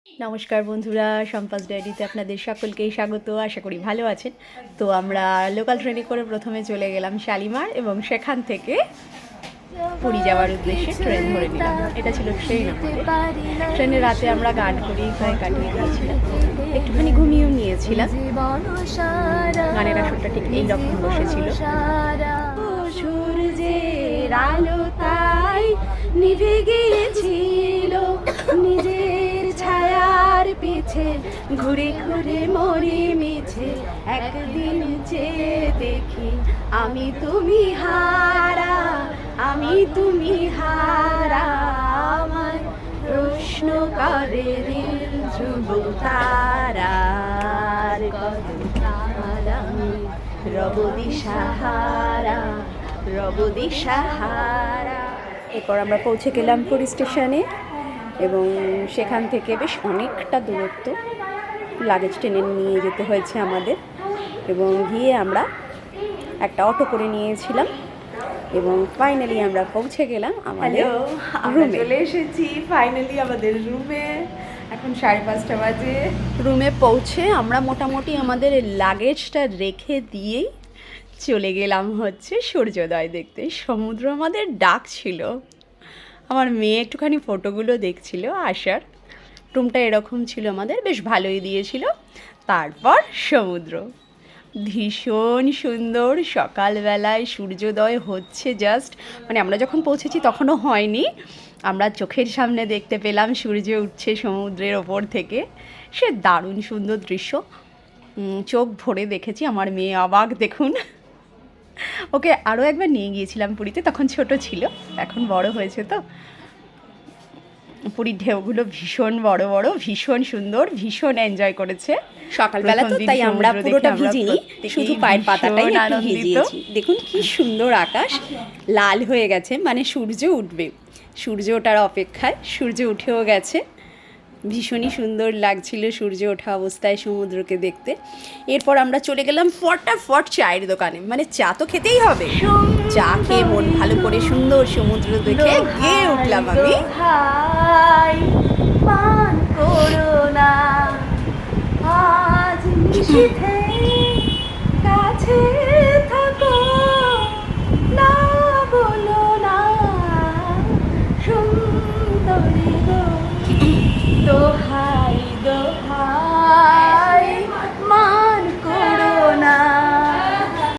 নমস্কার বন্ধুরা, সম্পাস ডায়েরিতে আপনাদের সকলকেই স্বাগত। আশা করি ভালো আছেন। তো আমরা লোকাল ট্রেনে করে প্রথমে চলে গেলাম শালিমার এবং সেখান থেকে পুরী যাওয়ার উদ্দেশ্যে ট্রেন ধরে নিলাম। এটা ছিল ট্রেন আমাদের। ট্রেনে রাতে আমরা গান করেই প্রায় কাটিয়ে দিয়েছিলাম, একটুখানি ঘুমিয়েও নিয়েছিলাম। গানের আসরটা ঠিক এইরকম বসেছিল। সূর্যের আলো তাই নিভে গিয়েছিল, নিজের ছায়ার পিছে ঘুরে ঘুরে মরি মিছে। একদিন চেয়ে দেখি আমি তুমি হারা, আমি তুমি হারা। আমার প্রশ্ন করে দিল ধ্রুব তারার কত তারা, রব দিশাহারা, রব দিশাহারা। এরপর আমরা পৌঁছে গেলাম পুরী স্টেশনে এবং সেখান থেকে বেশ অনেকটা দূরত্ব লাগেজ টেনে নিয়ে যেতে হয়েছে আমাদের, এবং গিয়ে আমরা একটা অটো করে নিয়েছিলাম এবং ফাইনালি আমরা পৌঁছে গেলাম আমাদের রুমে। চলে এসেছি ফাইনালি আমাদের রুমে। এখন 5:30 বাজে। রুমে পৌঁছে আমরা মোটামুটি আমাদের লাগেজটা রেখে দিয়েই চলে গেলাম হচ্ছে সূর্যোদয় দেখতে। সমুদ্র আমাদের ডাক ছিল। আমার মেয়ে একটুখানি ফটোগুলো দেখছিল আসার। রুমটা এরকম ছিল আমাদের, বেশ ভালোই দিয়েছিল। তারপর সমুদ্র ভীষণ সুন্দর। সকালবেলায় সূর্যোদয় হচ্ছে জাস্ট, মানে আমরা যখন পৌঁছেছি তখনও হয়নি, আমরা চোখের সামনে দেখতে পেলাম সূর্য উঠছে সমুদ্রের ওপর থেকে। সে দারুণ সুন্দর দৃশ্য, চোখ ভরে দেখেছি। আমার মেয়ে অবাক, দেখুন। ওকে আরও একবার নিয়ে গিয়েছিলাম পুরীতে, তখন ছোট ছিল, এখন বড় হয়েছে। তো পুরীর ঢেউগুলো ভীষণ বড় বড়, ভীষণ সুন্দর, ভীষণ এনজয় করেছে সকালবেলা। তো তাই আমরা পুরোটা ভিজিনি, শুধু পায়ের পাতাটাই একটু ভিজিয়েছি। দেখুন কি সুন্দর আকাশ, লাল হয়ে গেছে, মানে সূর্য উঠবে। সূর্য ওঠার অপেক্ষায়, সূর্য উঠেও গেছে। ভীষণই সুন্দর লাগছিল সূর্য ওঠা অবস্থায় সমুদ্রকে দেখতে। এরপর আমরা চলে গেলাম ফটাফট চায়ের দোকানে, মানে চা তো খেতেই হবে। চা খেয়ে মন ভালো করে সুন্দর সমুদ্র দেখে গেয়ে উঠলাম আমি। কাছে